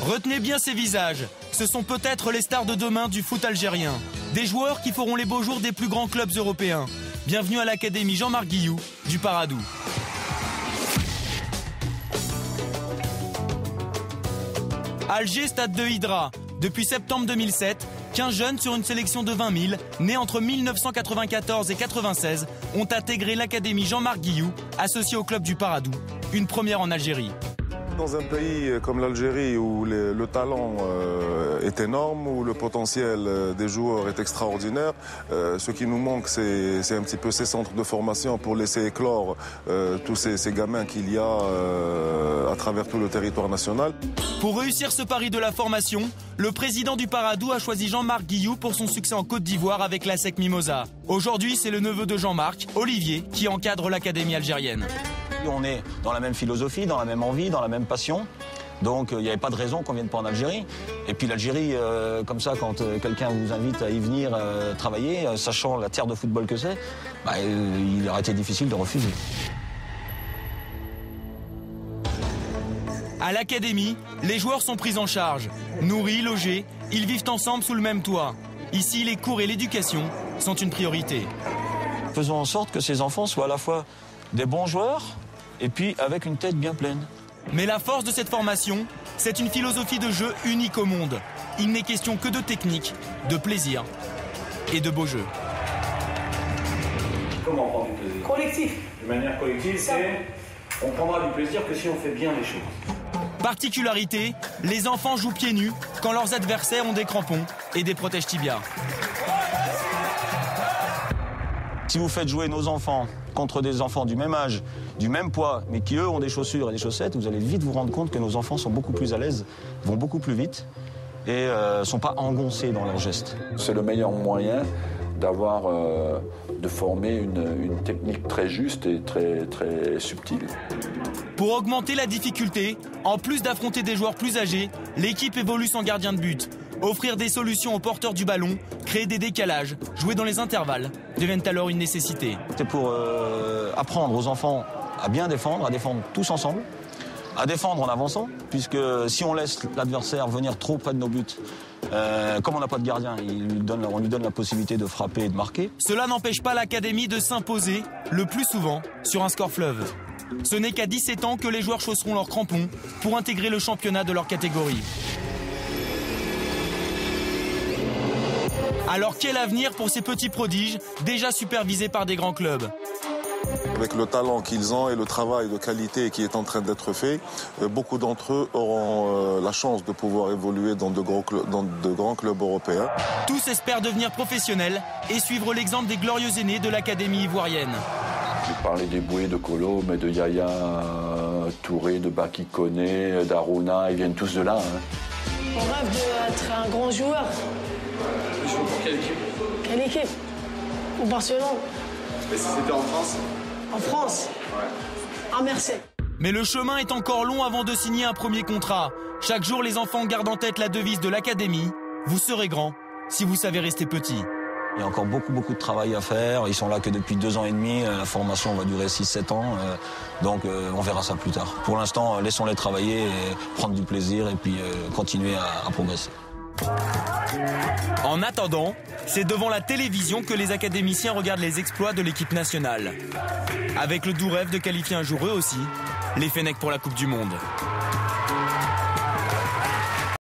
Retenez bien ces visages. Ce sont peut-être les stars de demain du foot algérien. Des joueurs qui feront les beaux jours des plus grands clubs européens. Bienvenue à l'Académie Jean-Marc Guilloux du Paradou. Alger, stade de Hydra. Depuis septembre 2007, 15 jeunes sur une sélection de 20 000, nés entre 1994 et 1996, ont intégré l'Académie Jean-Marc Guilloux, associée au club du Paradou. Une première en Algérie. Dans un pays comme l'Algérie où le talent est énorme, où le potentiel des joueurs est extraordinaire, ce qui nous manque, c'est un petit peu ces centres de formation pour laisser éclore tous ces gamins qu'il y a à travers tout le territoire national. Pour réussir ce pari de la formation, le président du Paradou a choisi Jean-Marc Guilloux pour son succès en Côte d'Ivoire avec la SEC Mimosa. Aujourd'hui, c'est le neveu de Jean-Marc, Olivier, qui encadre l'académie algérienne. On est dans la même philosophie, dans la même envie, dans la même passion. Donc il n'y avait pas de raison qu'on ne vienne pas en Algérie. Et puis l'Algérie, comme ça, quand quelqu'un vous invite à y venir travailler, sachant la terre de football que c'est, il aurait été difficile de refuser. À l'académie, les joueurs sont pris en charge. Nourris, logés, ils vivent ensemble sous le même toit. Ici, les cours et l'éducation sont une priorité. Faisons en sorte que ces enfants soient à la fois des bons joueurs et puis avec une tête bien pleine. Mais la force de cette formation, c'est une philosophie de jeu unique au monde. Il n'est question que de technique, de plaisir et de beaux jeux. Comment on prend du plaisir ? Collectif. De manière collective, c'est on prendra du plaisir que si on fait bien les choses. Particularité, les enfants jouent pieds nus quand leurs adversaires ont des crampons et des protèges tibias. Si vous faites jouer nos enfants contre des enfants du même âge, du même poids, mais qui eux ont des chaussures et des chaussettes, vous allez vite vous rendre compte que nos enfants sont beaucoup plus à l'aise, vont beaucoup plus vite et ne sont pas engoncés dans leurs gestes. C'est le meilleur moyen de former une technique très juste et très, très subtile. Pour augmenter la difficulté, en plus d'affronter des joueurs plus âgés, l'équipe évolue sans gardien de but. Offrir des solutions aux porteurs du ballon, créer des décalages, jouer dans les intervalles, deviennent alors une nécessité. C'est pour apprendre aux enfants à bien défendre, à défendre tous ensemble, à défendre en avançant, puisque si on laisse l'adversaire venir trop près de nos buts, comme on n'a pas de gardien, on lui donne la possibilité de frapper et de marquer. Cela n'empêche pas l'académie de s'imposer, le plus souvent, sur un score fleuve. Ce n'est qu'à 17 ans que les joueurs chausseront leurs crampons pour intégrer le championnat de leur catégorie. Alors quel avenir pour ces petits prodiges, déjà supervisés par des grands clubs ? Avec le talent qu'ils ont et le travail de qualité qui est en train d'être fait, beaucoup d'entre eux auront la chance de pouvoir évoluer dans de grands clubs européens. Tous espèrent devenir professionnels et suivre l'exemple des glorieux aînés de l'académie ivoirienne. J'ai parlé des Boué, de Kolo, mais de Yaya Touré, de Baki Koné, d'Aruna, ils viennent tous de là. On rêve d'être un grand joueur. Tu joues pour quelle équipe ? Quelle équipe ? Au Barcelone. Et si c'était en France ? En France ? Ouais. À Marseille. Mais le chemin est encore long avant de signer un premier contrat. Chaque jour, les enfants gardent en tête la devise de l'académie. Vous serez grand si vous savez rester petit. Il y a encore beaucoup de travail à faire. Ils sont là que depuis 2 ans et demi. La formation va durer 6-7 ans. Donc on verra ça plus tard. Pour l'instant, laissons-les travailler, et prendre du plaisir et puis continuer à progresser. En attendant, c'est devant la télévision que les académiciens regardent les exploits de l'équipe nationale. Avec le doux rêve de qualifier un jour eux aussi les Fennecs pour la Coupe du Monde.